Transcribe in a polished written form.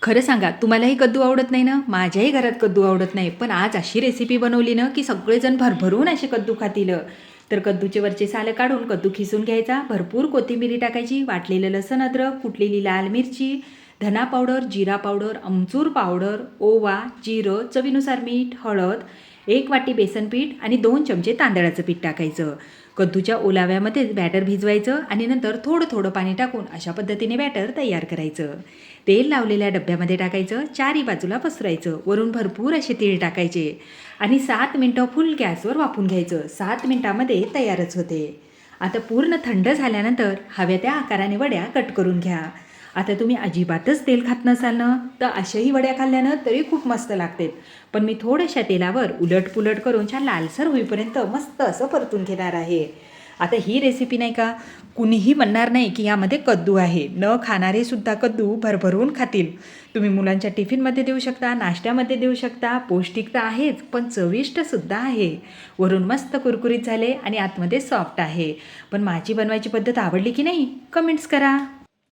खरं सांगा, तुम्हालाही कद्दू आवडत नाही ना? माझ्याही घरात कद्दू आवडत नाही. पण आज अशी रेसिपी बनवली ना, की सगळेजण भरभरून असे कद्दू खातील. तर कद्दूचे वरचे सालं काढून कद्दू खिसून घ्यायचा, भरपूर कोथिंबिरी टाकायची, वाटलेलं लसण, अद्रक, कुटलेली लाल मिरची, धना पावडर, जिरा पावडर, आमचूर पावडर, ओवा, जिरं, चवीनुसार मीठ, हळद, 1 वाटी बेसन पीठ आणि 2 चमचे तांदळाचं पीठ टाकायचं. कद्दूच्या ओलाव्यामध्येच बॅटर भिजवायचं आणि नंतर थोडं थोडं पाणी टाकून अशा पद्धतीने बॅटर तयार करायचं. तेल लावलेल्या डब्यामध्ये टाकायचं, चारी बाजूला पसरायचं, वरून भरपूर असे तीळ टाकायचे आणि 7 मिनटं फुल गॅसवर वाफून घ्यायचं. 7 मिनटामध्ये तयारच होते. आता पूर्ण थंड झाल्यानंतर हव्या त्या आकाराने वड्या कट करून घ्या. आता तुम्ही अजिबातच तेल खात नसाल ना, तर अशाही वड्या खाल्ल्यानं तरी खूप मस्त लागतात. पण मी थोड्याशा तेलावर उलटपुलट करून छान लालसर होईपर्यंत मस्त असं परतून घेणार आहे. आता ही रेसिपी नाही का, कुणीही म्हणणार नाही की यामध्ये कद्दू आहे. न खाणारे सुद्धा कद्दू भरभरून खातील. तुम्ही मुलांच्या टिफिनमध्ये देऊ शकता, नाश्त्यामध्ये देऊ शकता. पौष्टिक तर आहेच, पण चविष्टसुद्धा आहे. वरून मस्त कुरकुरीत झाले आणि आतमध्ये सॉफ्ट आहे. पण माझी बनवायची पद्धत आवडली की नाही? कमेंट्स करा.